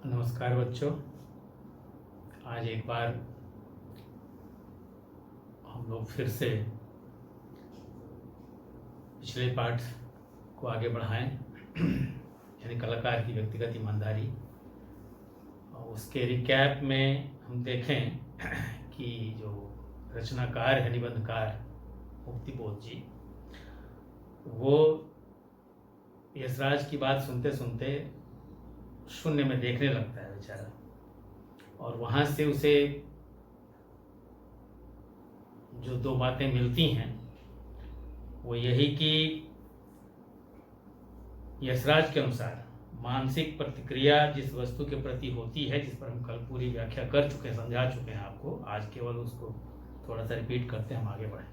नमस्कार बच्चों। आज एक बार हम लोग फिर से पिछले पाठ को आगे बढ़ाएं यानी कलाकार की व्यक्तिगत ईमानदारी। और उसके रिकैप में हम देखें कि जो रचनाकार है, निबंधकार मुक्तिबोध जी, वो यशराज की बात सुनते सुनते शून्य में देखने लगता है बेचारा। और वहाँ से उसे जो दो बातें मिलती हैं वो यही कि यशराज के अनुसार मानसिक प्रतिक्रिया जिस वस्तु के प्रति होती है, जिस पर हम कल पूरी व्याख्या कर चुके हैं, समझा चुके हैं आपको, आज केवल उसको थोड़ा सा रिपीट करते हैं, हम आगे बढ़ें।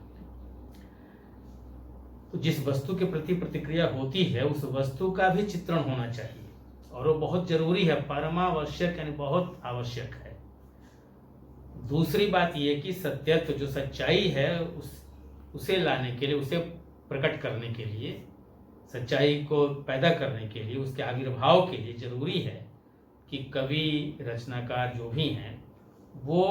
तो जिस वस्तु के प्रति प्रतिक्रिया होती है उस वस्तु का भी चित्रण होना चाहिए, और वो बहुत जरूरी है, परमावश्यक यानी बहुत आवश्यक है। दूसरी बात यह कि सत्यत्व जो सच्चाई है उसे लाने के लिए, उसे प्रकट करने के लिए, सच्चाई को पैदा करने के लिए, उसके आविर्भाव के लिए जरूरी है कि कवि, रचनाकार जो भी हैं, वो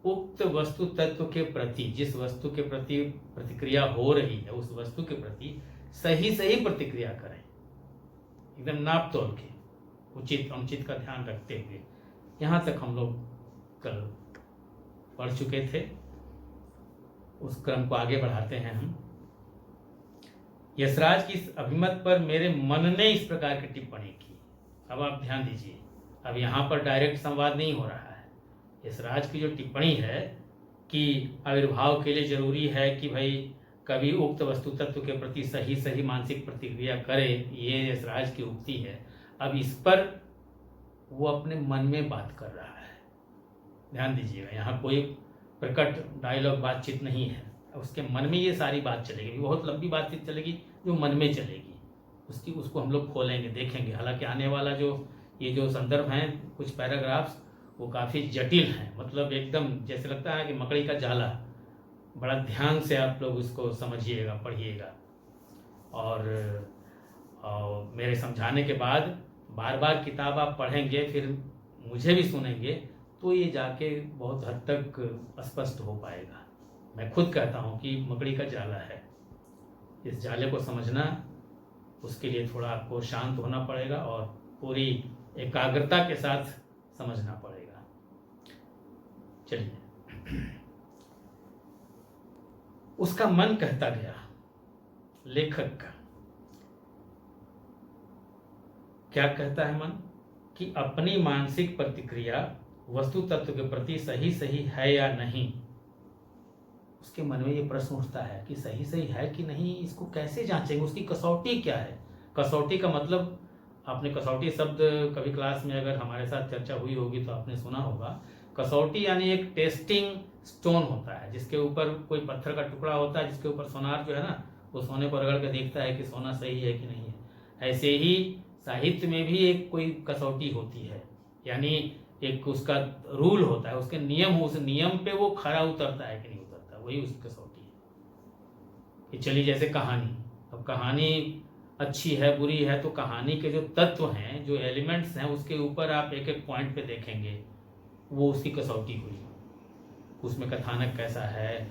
उक्त वस्तु तत्व के प्रति, जिस वस्तु के प्रति प्रतिक्रिया हो रही है, उस वस्तु के प्रति सही सही प्रतिक्रिया करें, एकदम नाप तोल के, उचित अनुचित का ध्यान रखते हुए। यहाँ तक हम लोग कल पढ़ चुके थे, उस क्रम को आगे बढ़ाते हैं हम। यशराज की इस अभिमत पर मेरे मन ने इस प्रकार की टिप्पणी की। अब आप ध्यान दीजिए, अब यहाँ पर डायरेक्ट संवाद नहीं हो रहा है। यशराज की जो टिप्पणी है कि आविर्भाव के लिए जरूरी है कि भाई कभी उक्त वस्तु तत्व के प्रति सही सही मानसिक प्रतिक्रिया करे, ये यशराज की उक्ति है। अब इस पर वो अपने मन में बात कर रहा है। ध्यान दीजिएगा, यहाँ कोई प्रकट डायलॉग बातचीत नहीं है, उसके मन में ये सारी बात चलेगी। बहुत लंबी बातचीत चलेगी जो मन में चलेगी, उसको हम लोग खोलेंगे, देखेंगे। हालांकि आने वाला ये जो संदर्भ हैं, कुछ पैराग्राफ्स, वो काफ़ी जटिल हैं, मतलब एकदम जैसे लगता है कि मकड़ी का जाला। बड़ा ध्यान से आप लोग उसको समझिएगा, पढ़िएगा, और मेरे समझाने के बाद बार बार किताब आप पढ़ेंगे, फिर मुझे भी सुनेंगे, तो ये जाके बहुत हद तक स्पष्ट हो पाएगा। मैं खुद कहता हूँ कि मकड़ी का जाला है। इस जाले को समझना, उसके लिए थोड़ा आपको शांत होना पड़ेगा और पूरी एकाग्रता के साथ समझना पड़ेगा। चलिए, उसका मन कहता गया, लेखक का क्या कहता है मन, कि अपनी मानसिक प्रतिक्रिया वस्तु तत्व के प्रति सही सही है या नहीं। उसके मन में ये प्रश्न उठता है कि सही सही है कि नहीं, इसको कैसे जांचेंगे, उसकी कसौटी क्या है। कसौटी का मतलब, आपने कसौटी शब्द कभी क्लास में अगर हमारे साथ चर्चा हुई होगी तो आपने सुना होगा। कसौटी यानी एक टेस्टिंग स्टोन होता है, जिसके ऊपर कोई पत्थर का टुकड़ा होता है, जिसके ऊपर सोनार जो है ना, वो सोने को रगड़ कर देखता है कि सोना सही है कि नहीं है। ऐसे ही साहित्य में भी एक कोई कसौटी होती है, यानी एक उसका रूल होता है, उसके नियम, उस नियम पे वो खरा उतरता है कि नहीं उतरता, वही उसकी कसौटी है। कि चलिए जैसे कहानी, अब कहानी अच्छी है बुरी है, तो कहानी के जो तत्व हैं, जो एलिमेंट्स हैं, उसके ऊपर आप एक एक पॉइंट पे देखेंगे, वो उसकी कसौटी हुई। उसमें कथानक कैसा है,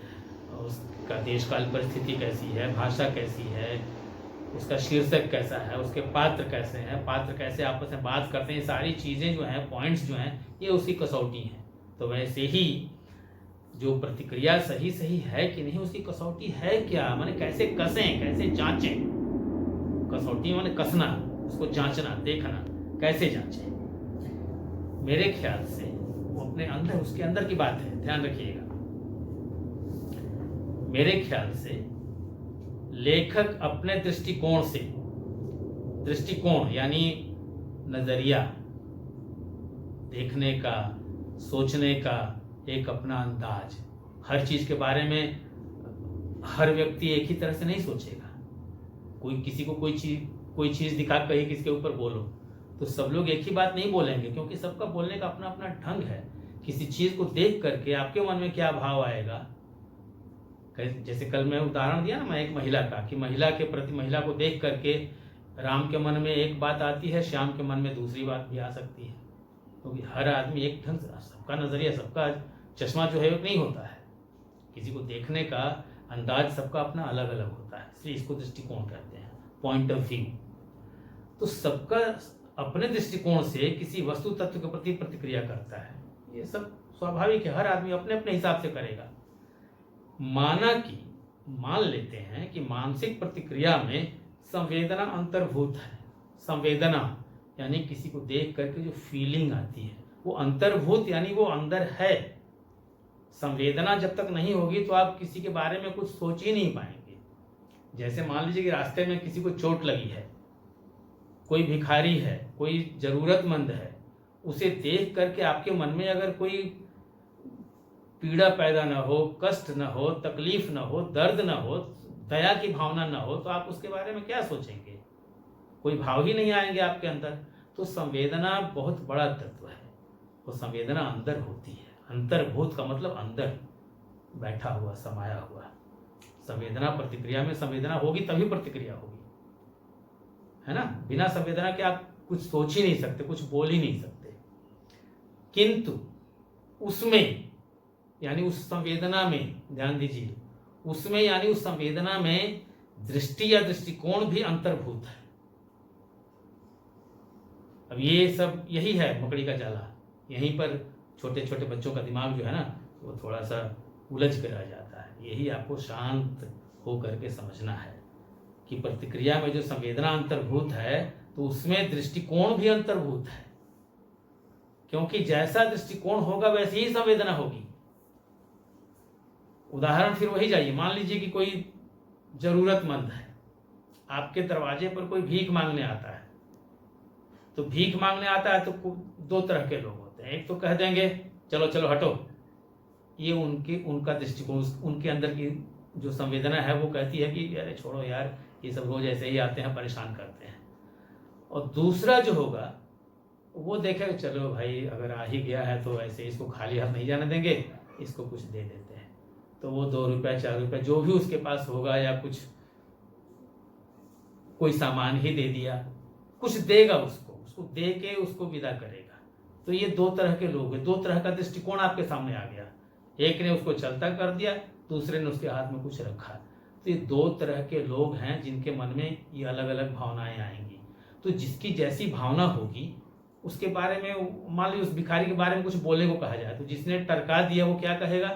उसका देश काल परिस्थिति कैसी है, भाषा कैसी है, उसका शीर्षक कैसा है, उसके पात्र कैसे हैं, पात्र कैसे आपस में बात करते हैं, ये सारी चीज़ें जो हैं, पॉइंट्स जो हैं, ये उसकी कसौटी हैं। तो वैसे ही जो प्रतिक्रिया सही सही है कि नहीं, उसकी कसौटी है क्या, माने कैसे कसें, कैसे जांचें। कसौटी माने कसना, उसको जांचना, देखना, कैसे जांचें। मेरे ख्याल से वो अपने अंदर, उसके अंदर की बात है, ध्यान रखिएगा। मेरे ख्याल से लेखक अपने दृष्टिकोण से, दृष्टिकोण यानी नजरिया, देखने का, सोचने का एक अपना अंदाज। हर चीज के बारे में हर व्यक्ति एक ही तरह से नहीं सोचेगा। कोई किसी को कोई चीज दिखा कहीं किसके ऊपर बोलो तो सब लोग एक ही बात नहीं बोलेंगे, क्योंकि सबका बोलने का अपना अपना ढंग है। किसी चीज को देख करके आपके मन में क्या भाव आएगा, जैसे कल मैं उदाहरण दिया ना मैं एक महिला का, कि महिला के प्रति, महिला को देख करके राम के मन में एक बात आती है, श्याम के मन में दूसरी बात भी आ सकती है, क्योंकि हर आदमी एक ढंग से, सबका नज़रिया, सबका चश्मा जो है वो नहीं होता है, किसी को देखने का अंदाज सबका अपना अलग अलग होता है, इसलिए इसको दृष्टिकोण कहते हैं, पॉइंट ऑफ व्यू। तो सबका अपने दृष्टिकोण से किसी वस्तु तत्व के प्रति प्रतिक्रिया करता है, ये सब स्वाभाविक है, हर आदमी अपने अपने हिसाब से करेगा। मान लेते हैं कि मानसिक प्रतिक्रिया में संवेदना अंतर्भूत है। संवेदना यानी किसी को देख करके जो फीलिंग आती है वो अंतर्भूत यानी वो अंदर है। संवेदना जब तक नहीं होगी तो आप किसी के बारे में कुछ सोच ही नहीं पाएंगे। जैसे मान लीजिए कि रास्ते में किसी को चोट लगी है, कोई भिखारी है, कोई जरूरतमंद है, उसे देख करके आपके मन में अगर कोई पीड़ा पैदा न हो, कष्ट न हो, तकलीफ न हो, दर्द न हो, दया की भावना न हो, तो आप उसके बारे में क्या सोचेंगे? कोई भाव ही नहीं आएंगे आपके अंदर। तो संवेदना बहुत बड़ा तत्व है, वो संवेदना अंदर होती है। अंतर्भूत का मतलब अंदर बैठा हुआ, समाया हुआ। संवेदना प्रतिक्रिया में संवेदना होगी तभी प्रतिक्रिया होगी, है ना। बिना संवेदना के आप कुछ सोच ही नहीं सकते, कुछ बोल ही नहीं सकते। किंतु उसमें यानी उस संवेदना में, ध्यान दीजिए, उसमें यानी उस संवेदना में दृष्टि या दृष्टिकोण भी अंतर्भूत है। अब ये सब यही है मकड़ी का जाला। यहीं पर छोटे छोटे बच्चों का दिमाग जो है ना वो थोड़ा सा उलझ कर आ जाता है। यही आपको शांत हो करके समझना है कि प्रतिक्रिया में जो संवेदना अंतर्भूत है तो उसमें दृष्टिकोण भी अंतर्भूत है, क्योंकि जैसा दृष्टिकोण होगा वैसी ही संवेदना होगी। उदाहरण फिर वही जाइए, मान लीजिए कि कोई जरूरतमंद है, आपके दरवाजे पर कोई भीख मांगने आता है। तो भीख मांगने आता है तो दो तरह के लोग होते हैं। एक तो कह देंगे चलो चलो हटो, ये उनका दृष्टिकोण, उनके अंदर की जो संवेदना है वो कहती है कि अरे छोड़ो यार, ये सब रोज ऐसे ही आते हैं, परेशान करते हैं। और दूसरा जो होगा वो देखेगा चलो भाई अगर आ ही गया है तो ऐसे इसको खाली हाथ नहीं जाने देंगे, इसको कुछ दे देते हैं। तो वो 2 रुपये 4 रुपये जो भी उसके पास होगा या कुछ कोई सामान ही दे दिया, कुछ देगा उसको दे के उसको विदा करेगा। तो ये 2 तरह के लोग हैं, 2 तरह का दृष्टिकोण आपके सामने आ गया। एक ने उसको चलता कर दिया, दूसरे ने उसके हाथ में कुछ रखा। तो ये 2 तरह के लोग हैं जिनके मन में ये अलग अलग भावनाएं आएंगी। तो जिसकी जैसी भावना होगी उसके बारे में, मान लीजिए उस भिखारी के बारे में कुछ बोलने को कहा जाए तो जिसने टरका दिया वो क्या कहेगा?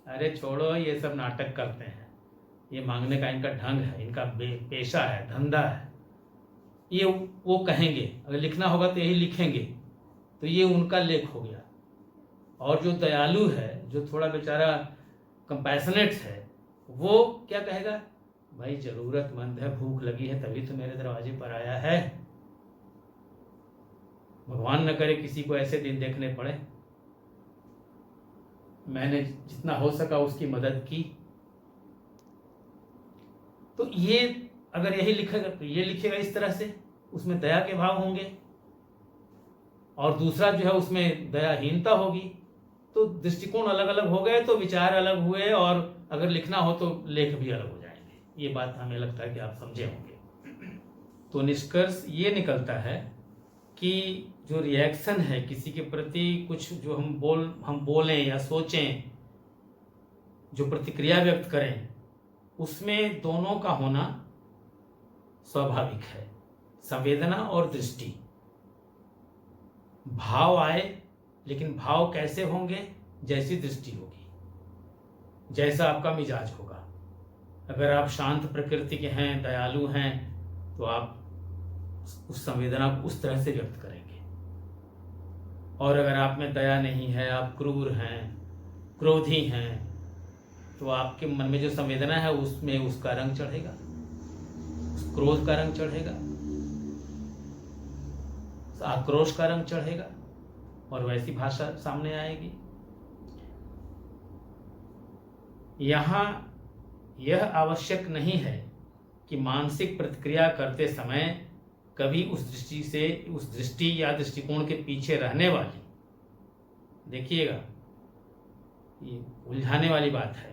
अरे छोड़ो, ये सब नाटक करते हैं, ये मांगने का इनका ढंग है, इनका पेशा है, धंधा है, ये वो कहेंगे। अगर लिखना होगा तो यही लिखेंगे, तो ये उनका लेख हो गया। और जो दयालु है, जो थोड़ा बेचारा कंपैशनेट है, वो क्या कहेगा? भाई जरूरतमंद है, भूख लगी है तभी तो मेरे दरवाजे पर आया है। भगवान न करे किसी को ऐसे दिन देखने पड़े। मैंने जितना हो सका उसकी मदद की। तो ये अगर यही लिखेगा तो ये लिखेगा इस तरह से, उसमें दया के भाव होंगे। और दूसरा जो है उसमें दयाहीनता होगी। तो दृष्टिकोण अलग अलग हो गए तो विचार अलग हुए, और अगर लिखना हो तो लेख भी अलग हो जाएंगे। ये बात हमें लगता है कि आप समझे होंगे। तो निष्कर्ष ये निकलता है कि जो रिएक्शन है किसी के प्रति, कुछ जो हम बोलें या सोचें, जो प्रतिक्रिया व्यक्त करें, उसमें दोनों का होना स्वाभाविक है। संवेदना और दृष्टि, भाव आए, लेकिन भाव कैसे होंगे? जैसी दृष्टि होगी, जैसा आपका मिजाज होगा। अगर आप शांत प्रकृति के हैं, दयालु हैं, तो आप उस संवेदना को उस तरह से व्यक्त करेंगे। और अगर आप में दया नहीं है, आप क्रूर हैं, क्रोधी हैं, तो आपके मन में जो संवेदना है उसमें उसका रंग चढ़ेगा, उस क्रोध का रंग चढ़ेगा, आक्रोश का रंग चढ़ेगा, और वैसी भाषा सामने आएगी। यहाँ यह आवश्यक नहीं है कि मानसिक प्रतिक्रिया करते समय कभी उस दृष्टि या दृष्टिकोण के पीछे रहने वाली, देखिएगा ये उलझाने वाली बात है।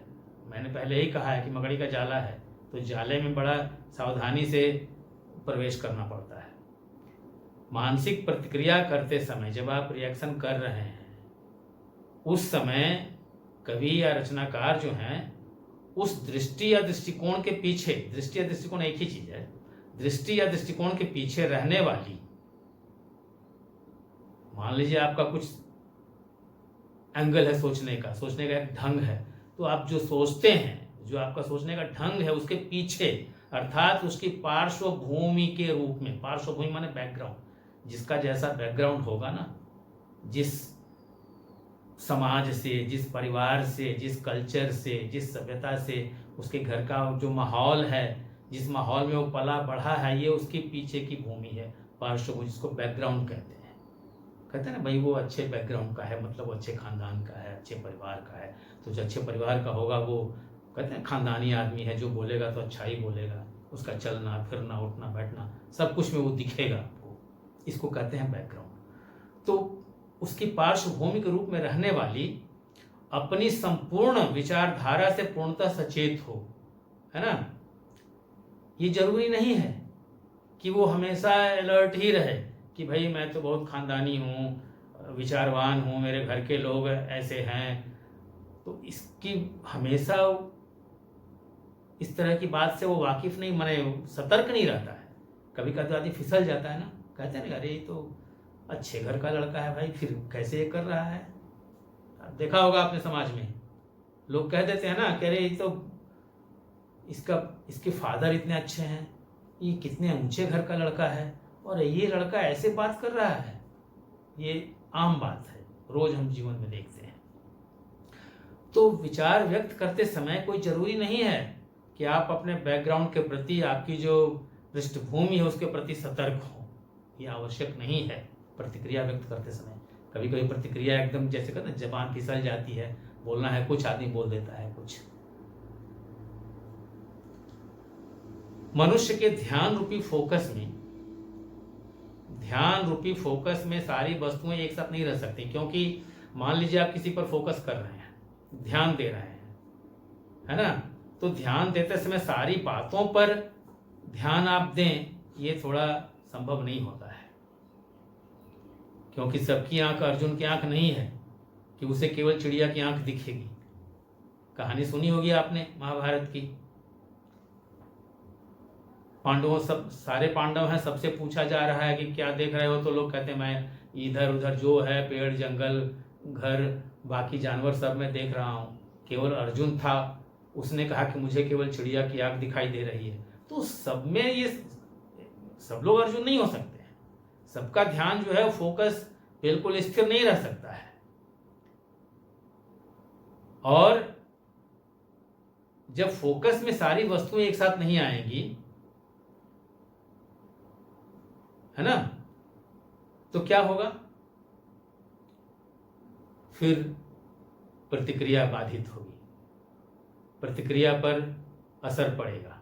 मैंने पहले ही कहा है कि मकड़ी का जाला है, तो जाले में बड़ा सावधानी से प्रवेश करना पड़ता है। मानसिक प्रतिक्रिया करते समय जब आप रिएक्शन कर रहे हैं उस समय कवि या रचनाकार जो हैं उस दृष्टि या दृष्टिकोण के पीछे, दृष्टि या दृष्टिकोण एक ही चीज है, दृष्टि या दृष्टिकोण के पीछे रहने वाली, मान लीजिए आपका कुछ एंगल है सोचने का एक ढंग है, तो आप जो सोचते हैं, जो आपका सोचने का ढंग है उसके पीछे अर्थात उसकी पार्श्वभूमि के रूप में, पार्श्वभूमि माने बैकग्राउंड, जिसका जैसा बैकग्राउंड होगा ना, जिस समाज से, जिस परिवार से, जिस कल्चर से, जिस सभ्यता से, उसके घर का जो माहौल है, जिस माहौल में वो पला बढ़ा है, ये उसके पीछे की भूमि है, पार्श्वभूमि, जिसको बैकग्राउंड कहते हैं। कहते हैं ना भाई वो अच्छे बैकग्राउंड का है, मतलब वो अच्छे खानदान का है, अच्छे परिवार का है। तो जो अच्छे परिवार का होगा वो कहते हैं खानदानी आदमी है, जो बोलेगा तो अच्छा ही बोलेगा, उसका चलना फिरना उठना बैठना सब कुछ में वो दिखेगा आपको, इसको कहते हैं बैकग्राउंड। तो उसकी पार्श्वभूमि के रूप में रहने वाली, अपनी संपूर्ण विचारधारा से पूर्णतः सचेत हो, है ना। ये जरूरी नहीं है कि वो हमेशा अलर्ट ही रहे कि भाई मैं तो बहुत खानदानी हूँ, विचारवान हूँ, मेरे घर के लोग ऐसे हैं, तो इसकी हमेशा इस तरह की बात से वो वाकिफ नहीं, माने सतर्क नहीं रहता है। कभी कभी आदमी फिसल जाता है ना, कहते हैं ना अरे ये तो अच्छे घर का लड़का है भाई, फिर कैसे ये कर रहा है। देखा होगा आपने समाज में लोग कह देते हैं ना कि अरे ये तो इसके फादर इतने अच्छे हैं, ये कितने ऊंचे घर का लड़का है, और ये लड़का ऐसे बात कर रहा है। ये आम बात है, रोज हम जीवन में देखते हैं। तो विचार व्यक्त करते समय कोई जरूरी नहीं है कि आप अपने बैकग्राउंड के प्रति, आपकी जो पृष्ठभूमि है उसके प्रति सतर्क हो, ये आवश्यक नहीं है प्रतिक्रिया व्यक्त करते समय। कभी कभी प्रतिक्रिया एकदम जैसे कहते हैं जबान फिसल जाती है, बोलना है कुछ, आदमी बोल देता है कुछ। मनुष्य के ध्यान रूपी फोकस में सारी वस्तुएं एक साथ नहीं रह सकती, क्योंकि मान लीजिए आप किसी पर फोकस कर रहे हैं, ध्यान दे रहे हैं, है ना, तो ध्यान देते समय सारी बातों पर ध्यान आप दें, ये थोड़ा संभव नहीं होता है, क्योंकि सबकी आंख अर्जुन की आंख नहीं है कि उसे केवल चिड़िया की आंख दिखेगी। कहानी सुनी होगी आपने महाभारत की, पांडवों, सब सारे पांडव हैं, सबसे पूछा जा रहा है कि क्या देख रहे हो, तो लोग कहते हैं मैं इधर उधर जो है पेड़ जंगल घर बाकी जानवर सब मैं देख रहा हूँ। केवल अर्जुन था, उसने कहा कि मुझे केवल चिड़िया की आंख दिखाई दे रही है। तो सब में ये सब लोग अर्जुन नहीं हो सकते हैं, सबका ध्यान जो है फोकस बिल्कुल स्थिर नहीं रह सकता है। और जब फोकस में सारी वस्तुएं एक साथ नहीं आएंगी, है ना, तो क्या होगा, फिर प्रतिक्रिया बाधित होगी, प्रतिक्रिया पर असर पड़ेगा।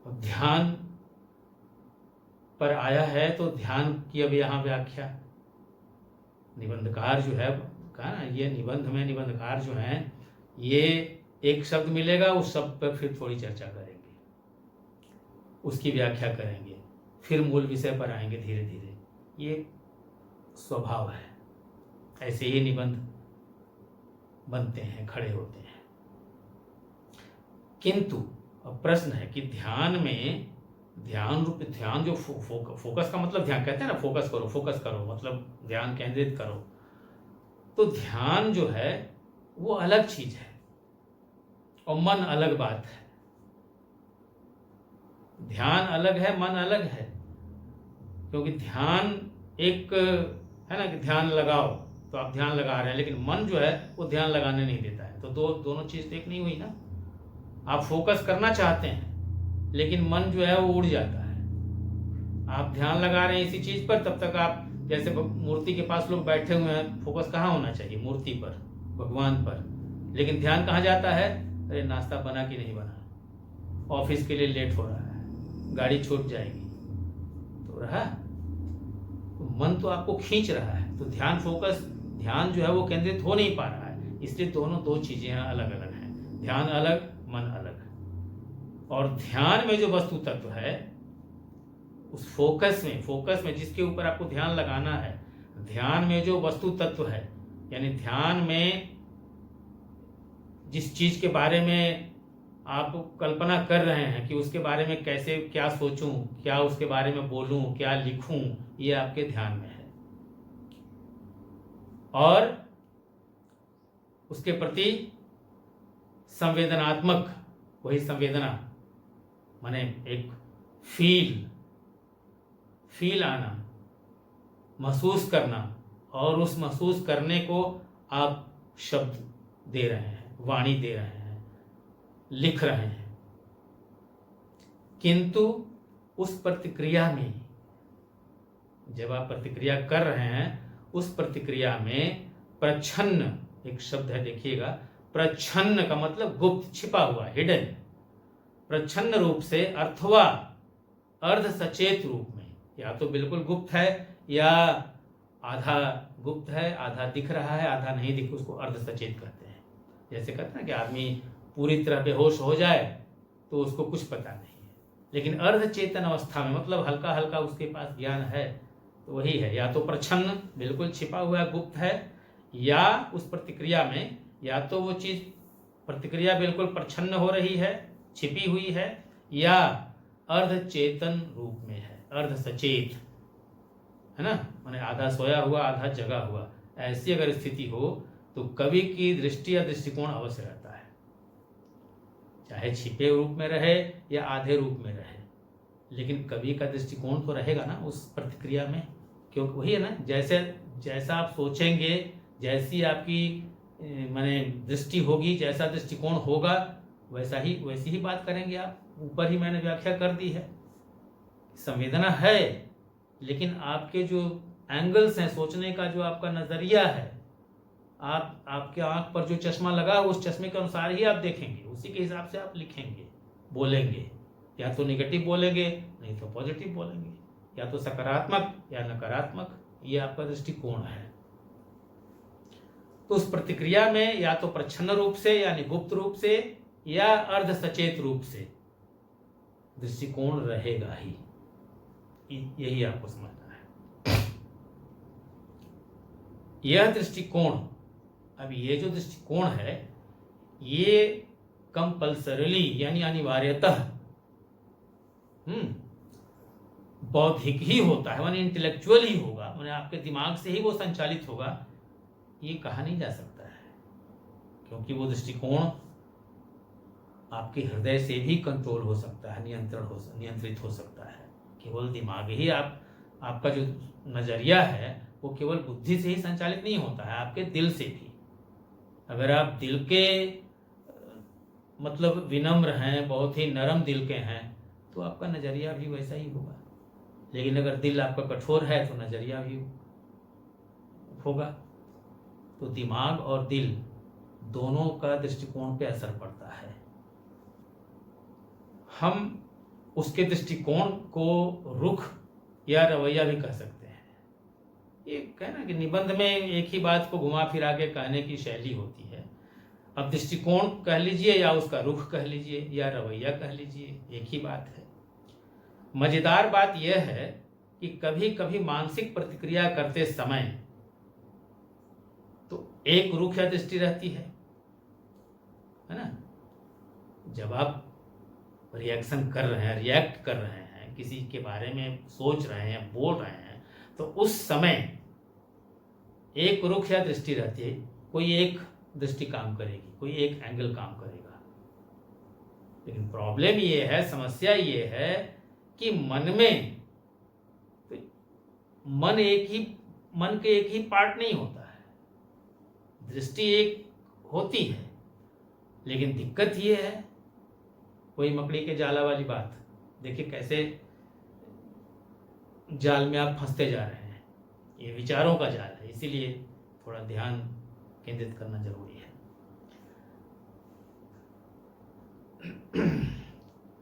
ध्यान पर आया है तो ध्यान की अब यहां व्याख्या निबंधकार जो है, कहा ना, ये निबंध में निबंधकार जो है, ये एक शब्द मिलेगा, उस शब्द पर फिर थोड़ी चर्चा करेंगे, उसकी व्याख्या करेंगे, फिर मूल विषय पर आएंगे धीरे धीरे। ये स्वभाव है, ऐसे ही निबंध बनते हैं, खड़े होते हैं। किंतु अब प्रश्न है कि ध्यान में, ध्यान जो फोकस का मतलब, ध्यान कहते हैं ना, फोकस करो मतलब ध्यान केंद्रित करो। तो ध्यान जो है वो अलग चीज है और मन अलग बात है। ध्यान अलग है, मन अलग है, क्योंकि ध्यान एक है ना कि ध्यान लगाओ, तो आप ध्यान लगा रहे हैं, लेकिन मन जो है वो ध्यान लगाने नहीं देता है। तो दोनों चीज एक नहीं हुई ना। आप फोकस करना चाहते हैं लेकिन मन जो है वो उड़ जाता है। आप ध्यान लगा रहे हैं इसी चीज पर, तब तक आप जैसे मूर्ति के पास लोग बैठे हुए हैं, फोकस कहाँ होना चाहिए, मूर्ति पर, भगवान पर, लेकिन ध्यान कहाँ जाता है, अरे नाश्ता बना कि नहीं बना, ऑफिस के लिए लेट हो रहा है, गाड़ी छूट जाएगी, तो रहा तो मन तो आपको खींच रहा है। तो ध्यान जो है वो केंद्रित हो नहीं पा रहा है। इसलिए दोनों दो चीजें अलग अलग हैं, ध्यान अलग मन अलग। और ध्यान में जो वस्तु तत्व है, उस फोकस में जिसके ऊपर आपको ध्यान लगाना है, ध्यान में जो वस्तु तत्व है, यानी ध्यान में जिस चीज के बारे में आप कल्पना कर रहे हैं कि उसके बारे में कैसे क्या सोचूं, क्या उसके बारे में बोलूं, क्या लिखूं, ये आपके ध्यान में है। और उसके प्रति संवेदनात्मक, वही संवेदना माने एक फील आना, महसूस करना, और उस महसूस करने को आप शब्द दे रहे हैं, वाणी दे रहे हैं, लिख रहे हैं। किंतु उस प्रतिक्रिया में, जब आप प्रतिक्रिया कर रहे हैं, उस प्रतिक्रिया में प्रच्छन्न एक शब्द है, देखिएगा, प्रच्छन्न का मतलब गुप्त, छिपा हुआ, हिडन। प्रच्छन्न रूप से अथवा अर्ध सचेत रूप में, या तो बिल्कुल गुप्त है या आधा गुप्त है, आधा दिख रहा है, आधा नहीं दिख, उसको अर्ध सचेत कहते हैं। जैसे कहते हैं ना कि आदमी पूरी तरह बेहोश हो जाए तो उसको कुछ पता नहीं है, लेकिन अर्ध चेतन अवस्था में, मतलब हल्का हल्का उसके पास ज्ञान है, तो वही है। या तो प्रच्छन्न, बिल्कुल छिपा हुआ है, गुप्त है, या उस प्रतिक्रिया में, या तो वो चीज प्रतिक्रिया बिल्कुल प्रच्छन्न हो रही है, छिपी हुई है, या अर्ध चेतन रूप में है, अर्ध सचेत है ना, माने आधा सोया हुआ आधा जगा हुआ। ऐसी अगर स्थिति हो तो कवि की दृष्टि या दृष्टिकोण अवश्य रहता है, चाहे छिपे रूप में रहे या आधे रूप में रहे, लेकिन कवि का दृष्टिकोण तो रहेगा ना उस प्रतिक्रिया में, क्योंकि वही है ना, जैसा आप सोचेंगे, जैसी आपकी माने दृष्टि होगी, जैसा दृष्टिकोण होगा, वैसी ही बात करेंगे आप। ऊपर ही मैंने व्याख्या कर दी है, संवेदना है, लेकिन आपके जो एंगल्स हैं सोचने का, जो आपका नजरिया है, आपके आंख पर जो चश्मा लगा, उस चश्मे के अनुसार ही आप देखेंगे, उसी के हिसाब से आप लिखेंगे, बोलेंगे। या तो नेगेटिव बोलेंगे, नहीं तो पॉजिटिव बोलेंगे, या तो सकारात्मक या नकारात्मक, ये आपका दृष्टिकोण है। तो उस प्रतिक्रिया में या तो प्रच्छन्न रूप से यानी गुप्त रूप से, या अर्ध सचेत रूप से दृष्टिकोण रहेगा ही, यही आपको समझना है। यह दृष्टिकोण, अब ये जो दृष्टिकोण है, ये कंपल्सरीली यानी अनिवार्यतः बौद्धिक ही होता है, माने इंटेलेक्चुअल ही होगा, माने आपके दिमाग से ही वो संचालित होगा, ये कहा नहीं जा सकता है, क्योंकि वो दृष्टिकोण आपके हृदय से भी कंट्रोल हो सकता है, नियंत्रित हो सकता है। केवल दिमाग ही आपका जो नजरिया है वो केवल बुद्धि से ही संचालित नहीं होता है, आपके दिल से भी। अगर आप दिल के मतलब विनम्र हैं, बहुत ही नरम दिल के हैं, तो आपका नजरिया भी वैसा ही होगा। लेकिन अगर दिल आपका कठोर है तो नजरिया भी होगा। तो दिमाग और दिल दोनों का दृष्टिकोण पे असर पड़ता है। हम उसके दृष्टिकोण को रुख या रवैया भी कह सकते हैं। ये कहना कि निबंध में एक ही बात को घुमा फिरा के कहने की शैली होती है। अब दृष्टिकोण कह लीजिए या उसका रुख कह लीजिए या रवैया कह लीजिए, एक ही बात है। मजेदार बात यह है कि कभी कभी मानसिक प्रतिक्रिया करते समय तो एक रुख या दृष्टि रहती है ना। जब आप रिएक्शन कर रहे हैं, रिएक्ट कर रहे हैं, किसी के बारे में सोच रहे हैं, बोल रहे हैं, तो उस समय एक रुख या दृष्टि रहती है। कोई एक दृष्टि काम करेगी, कोई एक एंगल काम करेगा। लेकिन प्रॉब्लम ये है, समस्या ये है कि मन में तो मन के एक ही पार्ट नहीं होता है, दृष्टि एक होती है। लेकिन दिक्कत ये है, कोई मकड़ी के जाला वाली बात, देखिए कैसे जाल में आप फंसते जा रहे हैं। ये विचारों का जाल है, इसीलिए थोड़ा ध्यान केंद्रित करना जरूरी है।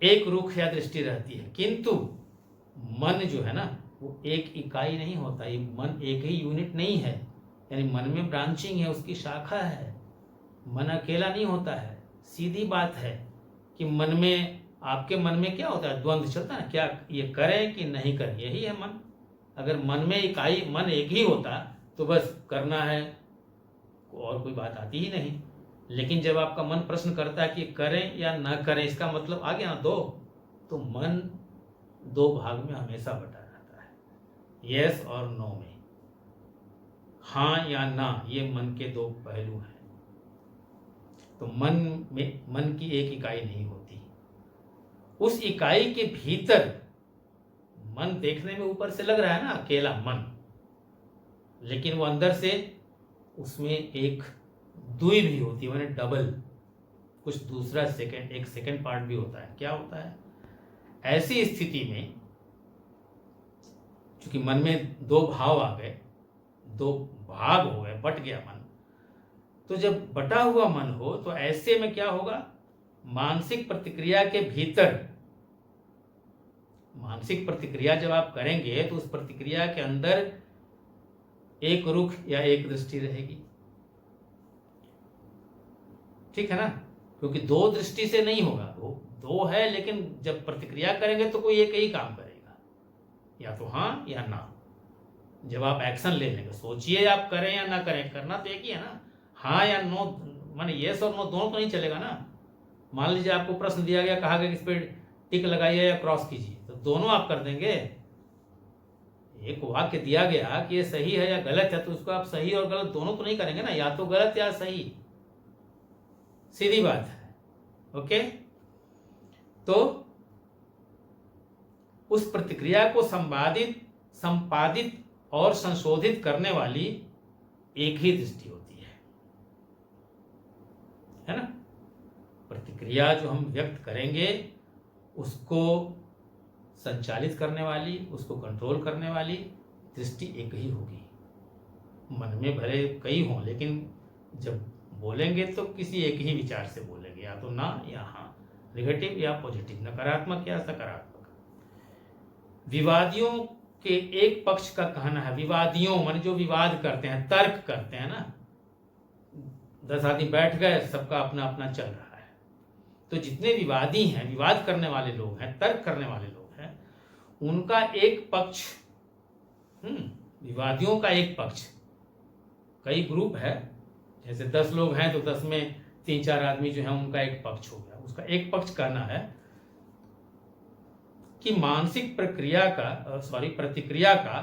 एक रुख या दृष्टि रहती है, किंतु मन जो है ना वो एक इकाई नहीं होता। ये मन एक ही यूनिट नहीं है, यानी मन में ब्रांचिंग है, उसकी शाखा है। मन अकेला नहीं होता है। सीधी बात है कि मन में आपके मन में क्या होता है, द्वंद्व चलता है ना, क्या ये करें कि नहीं करें, यही है मन। अगर मन में मन एक ही होता तो बस करना है, और कोई बात आती ही नहीं। लेकिन जब आपका मन प्रश्न करता है कि करें या ना करें, इसका मतलब आ गया ना दो, तो मन दो भाग में हमेशा बटा जाता है, यस और नो में। हाँ या ना, ये मन के दो पहलू हैं। तो मन की एक इकाई नहीं होती। उस इकाई के भीतर मन देखने में ऊपर से लग रहा है ना अकेला मन, लेकिन वो अंदर से उसमें एक दुई भी होती है, माने डबल, कुछ दूसरा एक सेकंड पार्ट भी होता है। क्या होता है? ऐसी स्थिति में चूंकि मन में दो भाव आ गए, दो भाग हो गए, बट गया मन, तो जब बटा हुआ मन हो तो ऐसे में क्या होगा, मानसिक प्रतिक्रिया के भीतर, मानसिक प्रतिक्रिया जब आप करेंगे तो उस प्रतिक्रिया के अंदर एक रुख या एक दृष्टि रहेगी, ठीक है ना, क्योंकि दो दृष्टि से नहीं होगा, दो है, लेकिन जब प्रतिक्रिया करेंगे तो कोई एक ही काम करेगा, या तो हाँ या ना। जब आप एक्शन ले लेंगे, सोचिए आप करें या ना करें, करना तो एक ही है ना, हाँ या नो, माने यस और नो दोनों तो नहीं चलेगा ना। मान लीजिए आपको प्रश्न दिया गया, कहा गया कि इस पर टिक लगाइए या क्रॉस कीजिए, तो दोनों आप कर देंगे। एक वाक्य दिया गया कि ये सही है या गलत है, तो उसको आप सही और गलत दोनों तो नहीं करेंगे ना, या तो गलत या सही, सीधी बात है। ओके, तो उस प्रतिक्रिया को संपादित और संशोधित करने वाली एक ही दृष्टि होती है ना। प्रतिक्रिया जो हम व्यक्त करेंगे उसको संचालित करने वाली, उसको कंट्रोल करने वाली दृष्टि एक ही होगी। मन में भले कई हों, लेकिन जब बोलेंगे तो किसी एक ही विचार से बोलेंगे, या तो ना या हाँ, नेगेटिव या पॉजिटिव, नकारात्मक या सकारात्मक। विवादियों के एक पक्ष का कहना है, विवादियों मान जो विवाद करते हैं, तर्क करते हैं ना, 10 आदमी बैठ गए, सबका अपना अपना चल रहा है, तो जितने विवादी हैं, विवाद करने वाले लोग हैं, तर्क करने वाले लोग हैं, उनका एक पक्ष, विवादियों का एक पक्ष, कई ग्रुप है, जैसे 10 लोग हैं तो 10 में 3-4 आदमी जो हैं उनका एक पक्ष हो गया, उसका एक पक्ष कहना है कि मानसिक प्रतिक्रिया का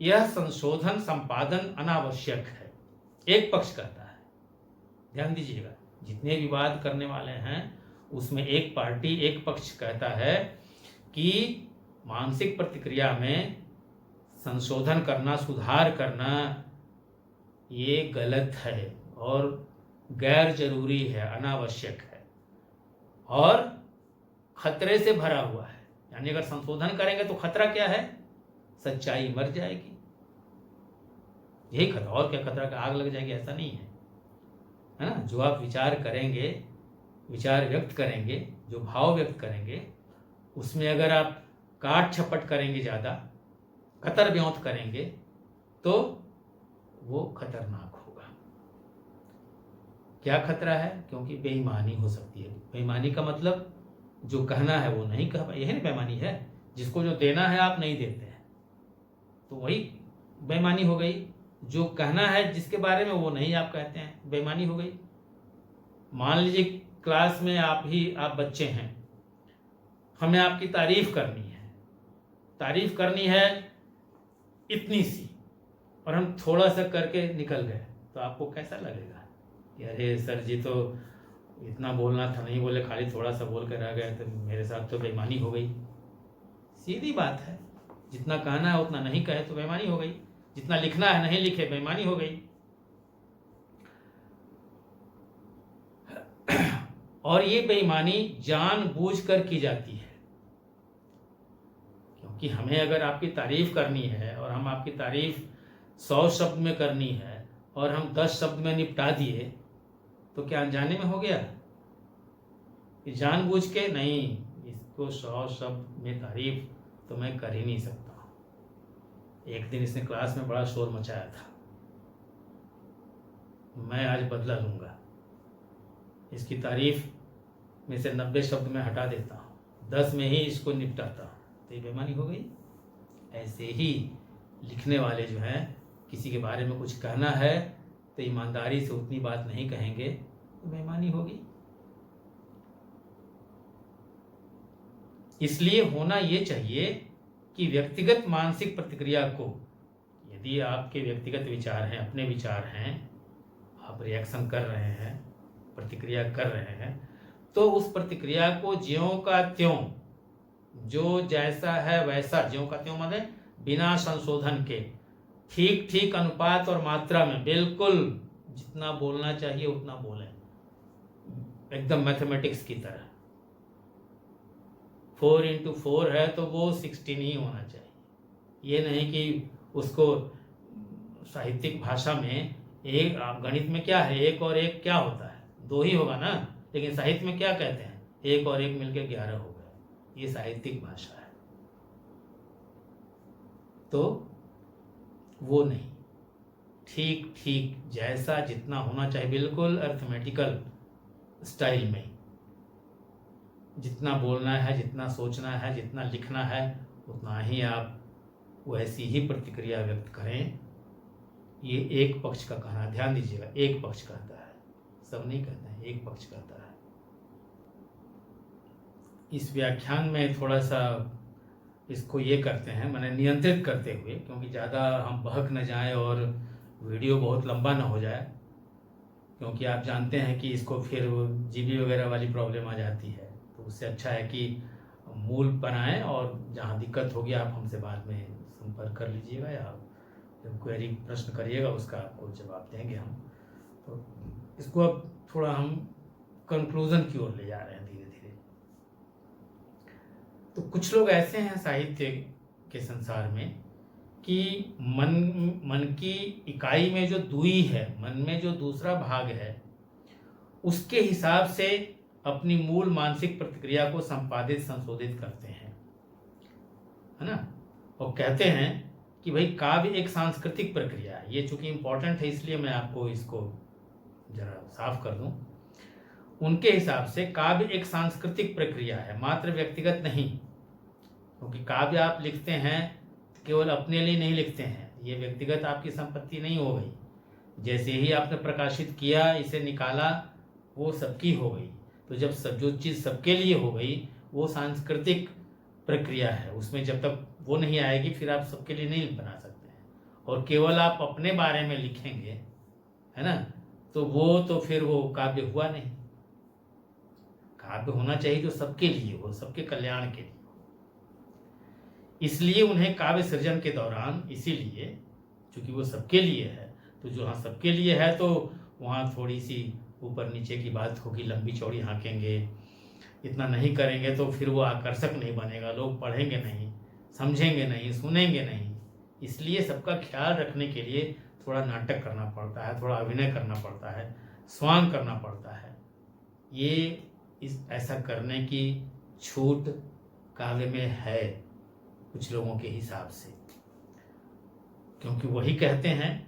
यह संशोधन संपादन अनावश्यक है। एक पक्ष कहता है, ध्यान दीजिएगा, जितने विवाद करने वाले हैं उसमें एक पार्टी, एक पक्ष कहता है कि मानसिक प्रतिक्रिया में संशोधन करना, सुधार करना, ये गलत है और गैर जरूरी है, अनावश्यक है और खतरे से भरा हुआ है। यानी अगर संशोधन करेंगे तो खतरा क्या है, सच्चाई मर जाएगी, यही खतरा, और क्या खतरा, का आग लग जाएगी, ऐसा नहीं है ना। जो आप विचार करेंगे, विचार व्यक्त करेंगे, जो भाव व्यक्त करेंगे, उसमें अगर आप काट छपट करेंगे, ज़्यादा कतर ब्योंत करेंगे, तो वो खतरनाक होगा। क्या खतरा है? क्योंकि बेईमानी हो सकती है। बेईमानी का मतलब जो कहना है वो नहीं कह पाए, यही ना बेईमानी है। जिसको जो देना है आप नहीं देते हैं, तो वही बेईमानी हो गई। जो कहना है जिसके बारे में वो नहीं आप कहते हैं, बेईमानी हो गई। मान लीजिए क्लास में आप बच्चे हैं, हमें आपकी तारीफ करनी है इतनी सी, और हम थोड़ा सा करके निकल गए, तो आपको कैसा लगेगा कि अरे सर जी तो इतना बोलना था, नहीं बोले, खाली थोड़ा सा बोल कर रह गए, तो मेरे साथ तो बेईमानी हो गई। सीधी बात है, जितना कहना है उतना नहीं कहे तो बेईमानी हो गई, जितना लिखना है नहीं लिखे, बेईमानी हो गई। और ये बेईमानी जानबूझकर की जाती है, क्योंकि हमें अगर आपकी तारीफ करनी है और हम आपकी तारीफ 100 शब्द में करनी है और हम 10 शब्द में निपटा दिए, तो क्या अनजाने में हो गया? कि जानबूझ के नहीं, इसको 100 शब्द में तारीफ तो मैं कर ही नहीं सकता। एक दिन इसने क्लास में बड़ा शोर मचाया था, मैं आज बदला लूंगा, इसकी तारीफ में से 90 शब्द में हटा देता हूँ, 10 में ही इसको निपटाता, तो ये बेईमानी हो गई। ऐसे ही लिखने वाले जो हैं, किसी के बारे में कुछ कहना है तो ईमानदारी से उतनी बात नहीं कहेंगे, तो बेईमानी होगी। इसलिए होना ये चाहिए कि व्यक्तिगत मानसिक प्रतिक्रिया को, यदि आपके व्यक्तिगत विचार हैं, अपने विचार हैं, आप रिएक्शन कर रहे हैं, प्रतिक्रिया कर रहे हैं, तो उस प्रतिक्रिया को ज्यों का त्यों, जो जैसा है वैसा, ज्यों का त्यों माने बिना संशोधन के, ठीक ठीक अनुपात और मात्रा में, बिल्कुल जितना बोलना चाहिए उतना बोलें, एकदम मैथमेटिक्स की तरह। 4 into 4 है तो वो 16 ही होना चाहिए। ये नहीं कि उसको साहित्यिक भाषा में एक, गणित में क्या है, 1 और 1 क्या होता है, 2 ही होगा ना, लेकिन साहित्य में क्या कहते हैं, 1 और 1 मिलकर 11 हो गए। ये साहित्यिक भाषा है, तो वो नहीं, ठीक ठीक जैसा जितना होना चाहिए, बिल्कुल अर्थमेटिकल स्टाइल में, जितना बोलना है, जितना सोचना है, जितना लिखना है, उतना ही आप वैसी ही प्रतिक्रिया व्यक्त करें। ये एक पक्ष का कहना, ध्यान दीजिएगा, एक पक्ष कहता है, सब नहीं कहते हैं, एक पक्ष कहता है। इस व्याख्यान में थोड़ा सा इसको ये करते हैं, मैंने नियंत्रित करते हुए, क्योंकि ज़्यादा हम बहक न जाएं और वीडियो बहुत लंबा ना हो जाए, क्योंकि आप जानते हैं कि इसको फिर जीबी वगैरह वाली प्रॉब्लम आ जाती है। तो उससे अच्छा है कि मूल पर आएँ, और जहाँ दिक्कत होगी आप हमसे बाद में संपर्क कर लीजिएगा, या जब क्वेरी प्रश्न करिएगा उसका आपको जवाब देंगे हम। तो इसको अब थोड़ा हम कंक्लूजन की ओर ले जा रहे हैं धीरे धीरे। तो कुछ लोग ऐसे हैं साहित्य के संसार में कि मन की इकाई में जो दुई है, मन में जो दूसरा भाग है, उसके हिसाब से अपनी मूल मानसिक प्रतिक्रिया को संपादित संशोधित करते हैं, है ना। और कहते हैं कि भाई काव्य एक सांस्कृतिक प्रक्रिया है। ये चूंकि इम्पोर्टेंट है इसलिए मैं आपको इसको जरा साफ कर दूं। उनके हिसाब से काव्य एक सांस्कृतिक प्रक्रिया है, मात्र व्यक्तिगत नहीं। क्योंकि काव्य आप लिखते हैं केवल अपने लिए नहीं लिखते हैं, ये व्यक्तिगत आपकी संपत्ति नहीं हो गई। जैसे ही आपने प्रकाशित किया, इसे निकाला, वो सबकी हो गई। तो जब जो चीज़ सबके लिए हो गई, वो सांस्कृतिक प्रक्रिया है। उसमें जब तक वो नहीं आएगी फिर आप सबके लिए नहीं बना सकते हैं। और केवल आप अपने बारे में लिखेंगे, है ना, तो वो तो फिर वो काव्य हुआ नहीं। काव्य होना चाहिए जो सबके लिए हो, सबके कल्याण के लिए हो। इसलिए उन्हें काव्य सृजन के दौरान, इसीलिए चूंकि वो सबके लिए है, तो जो हाँ सबके लिए है तो वहाँ थोड़ी सी ऊपर नीचे की बात होगी, लंबी चौड़ी हाँकेंगे, इतना नहीं करेंगे तो फिर वो आकर्षक नहीं बनेगा, लोग पढ़ेंगे नहीं, समझेंगे नहीं, सुनेंगे नहीं। इसलिए सबका ख्याल रखने के लिए थोड़ा नाटक करना पड़ता है, थोड़ा अभिनय करना पड़ता है, स्वांग करना पड़ता है। ये ऐसा करने की छूट काव्य में है कुछ लोगों के हिसाब से, क्योंकि वही कहते हैं,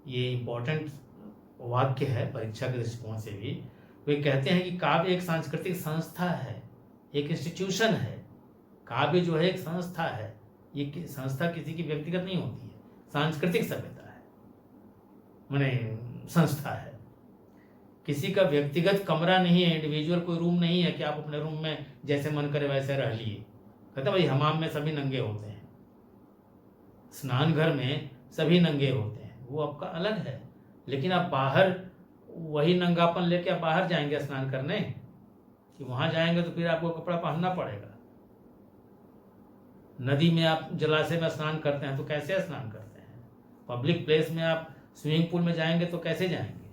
ये इम्पोर्टेंट वाक्य है परीक्षा के दृष्टिकोण से भी। वे कहते हैं कि काव्य एक सांस्कृतिक संस्था है, एक इंस्टीट्यूशन है। काव्य जो है एक संस्था है, ये संस्था किसी की व्यक्तिगत नहीं होती है, सांस्कृतिक सभ्यता है, माने संस्था है। किसी का व्यक्तिगत कमरा नहीं है, इंडिविजुअल कोई रूम नहीं है कि आप अपने रूम में जैसे मन करे वैसे रह लिए। कहता भाई हमाम में सभी नंगे होते हैं, स्नान घर में सभी नंगे होते हैं, वो आपका अलग है। लेकिन आप बाहर वही नंगापन लेके आप बाहर जाएंगे स्नान करने, कि वहां जाएंगे तो फिर आपको कपड़ा पहनना पड़ेगा। नदी में आप जलाशय में स्नान करते हैं तो कैसे स्नान करते हैं, पब्लिक प्लेस में आप स्विमिंग पूल में जाएंगे तो कैसे जाएंगे,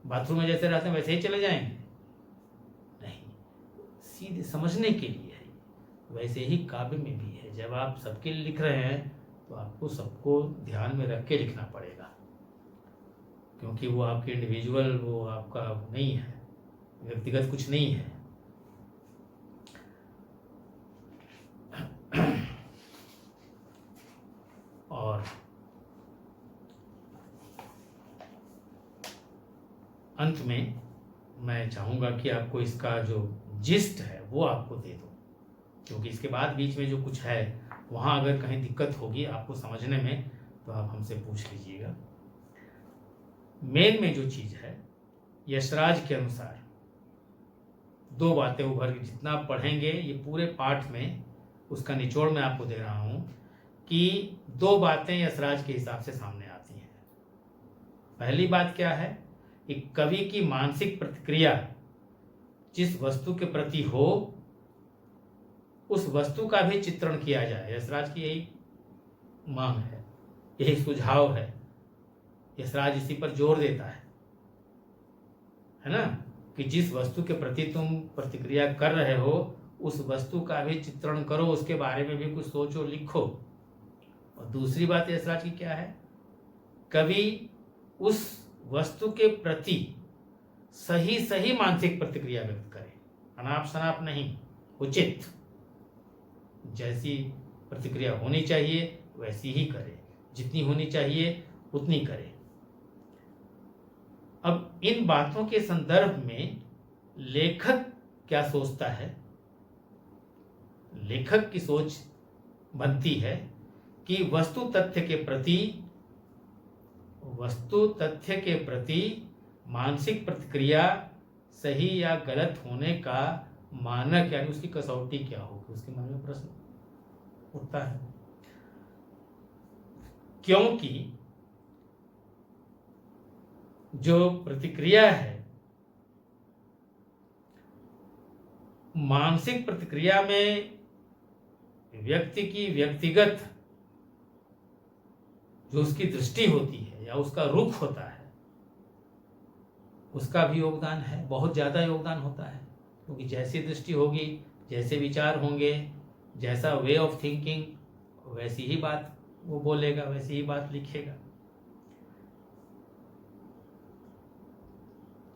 बाथरूम में जैसे रहते हैं वैसे ही चले जाएंगे? नहीं, सीधे समझने के लिए है। वैसे ही काव्य में भी है, जब आप सबके लिए लिख रहे हैं तो आपको सबको ध्यान में रख के लिखना पड़ेगा, क्योंकि वो आपके इंडिविजुअल, वो आपका नहीं है, व्यक्तिगत कुछ नहीं है। और अंत में मैं चाहूँगा कि आपको इसका जो जिस्ट है वो आपको दे दो, क्योंकि इसके बाद बीच में जो कुछ है वहाँ अगर कहीं दिक्कत होगी आपको समझने में तो आप हमसे पूछ लीजिएगा। मेन में जो चीज़ है, यशराज के अनुसार 2 बातें उभर के जितना आप पढ़ेंगे ये पूरे पाठ में, उसका निचोड़ मैं आपको दे रहा हूँ कि 2 बातें यशराज के हिसाब से सामने आती हैं। पहली बात क्या है कि कवि की मानसिक प्रतिक्रिया जिस वस्तु के प्रति हो उस वस्तु का भी चित्रण किया जाए। यशराज की यही मांग है, यही सुझाव है, यशराज इसी पर जोर देता है ना, कि जिस वस्तु के प्रति तुम प्रतिक्रिया कर रहे हो उस वस्तु का भी चित्रण करो, उसके बारे में भी कुछ सोचो, लिखो। और दूसरी बात यशराज की क्या है, कवि उस वस्तु के प्रति सही सही मानसिक प्रतिक्रिया व्यक्त करे, अनाप शनाप नहीं, उचित, जैसी प्रतिक्रिया होनी चाहिए वैसी ही करे, जितनी होनी चाहिए उतनी करे। अब इन बातों के संदर्भ में लेखक क्या सोचता है, लेखक की सोच बनती है कि वस्तु तथ्य के प्रति मानसिक प्रतिक्रिया सही या गलत होने का मानक यानी उसकी कसौटी क्या होगी, उसके मन में प्रश्न उठता है। क्योंकि जो प्रतिक्रिया है, मानसिक प्रतिक्रिया में व्यक्ति की व्यक्तिगत जो उसकी दृष्टि होती है या उसका रुख होता है उसका भी योगदान है, बहुत ज़्यादा योगदान होता है। क्योंकि जैसी दृष्टि होगी, जैसे विचार होंगे, जैसा वे ऑफ थिंकिंग, वैसी ही बात वो बोलेगा, वैसी ही बात लिखेगा।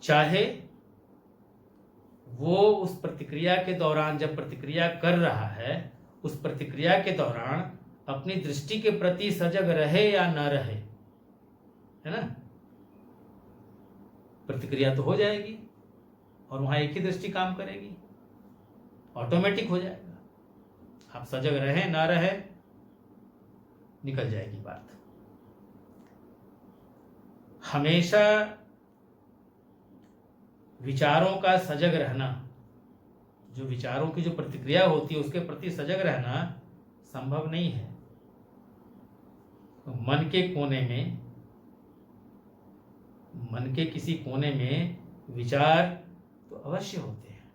चाहे वो उस प्रतिक्रिया के दौरान, जब प्रतिक्रिया कर रहा है, उस प्रतिक्रिया के दौरान अपनी दृष्टि के प्रति सजग रहे या न रहे, है ना, प्रतिक्रिया तो हो जाएगी और वहां एक ही दृष्टि काम करेगी, ऑटोमेटिक हो जाएगा। आप सजग रहे ना रहे, निकल जाएगी बात। हमेशा विचारों का सजग रहना, जो विचारों की जो प्रतिक्रिया होती है उसके प्रति सजग रहना संभव नहीं है। तो मन के कोने में, मन के किसी कोने में विचार तो अवश्य होते हैं,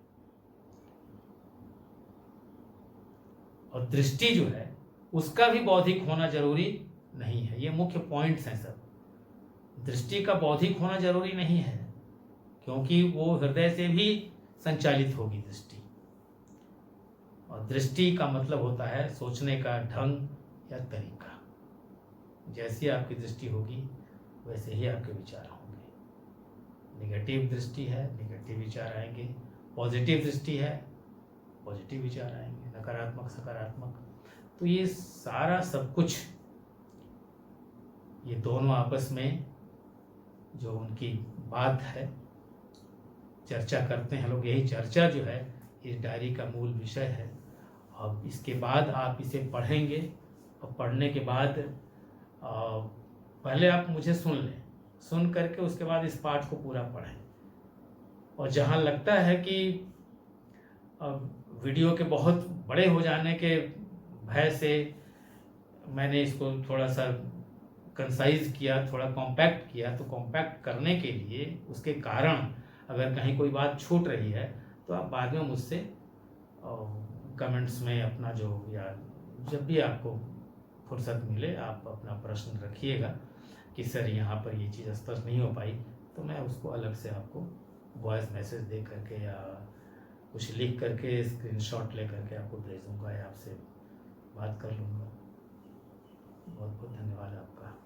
और दृष्टि जो है उसका भी बौद्धिक होना जरूरी नहीं है। ये मुख्य पॉइंट्स हैं सब। दृष्टि का बौद्धिक होना जरूरी नहीं है, क्योंकि वो हृदय से भी संचालित होगी दृष्टि, और दृष्टि का मतलब होता है सोचने का ढंग या तरीका। जैसी आपकी दृष्टि होगी वैसे ही आपके विचार होंगे। नेगेटिव दृष्टि है, नेगेटिव विचार आएंगे। पॉजिटिव दृष्टि है, पॉजिटिव विचार आएंगे। नकारात्मक, सकारात्मक। तो ये सारा सब कुछ, ये दोनों आपस में जो उनकी बात है, चर्चा करते हैं लोग। यही चर्चा जो है इस डायरी का मूल विषय है। अब इसके बाद आप इसे पढ़ेंगे, और पढ़ने के बाद पहले आप मुझे सुन लें, सुन करके उसके बाद इस पाठ को पूरा पढ़ें। और जहाँ लगता है कि वीडियो के बहुत बड़े हो जाने के भय से मैंने इसको थोड़ा सा कंसाइज किया, थोड़ा कॉम्पैक्ट किया, तो कॉम्पैक्ट करने के लिए उसके कारण अगर कहीं कोई बात छूट रही है तो आप बाद में मुझसे कमेंट्स में अपना जो, या जब भी आपको फुर्सत मिले आप अपना प्रश्न रखिएगा कि सर यहाँ पर ये चीज़ स्पष्ट नहीं हो पाई, तो मैं उसको अलग से आपको वॉइस मैसेज दे करके या कुछ लिख करके स्क्रीनशॉट ले करके आपको भेज दूँगा या आपसे बात कर लूँगा। बहुत बहुत धन्यवाद आपका।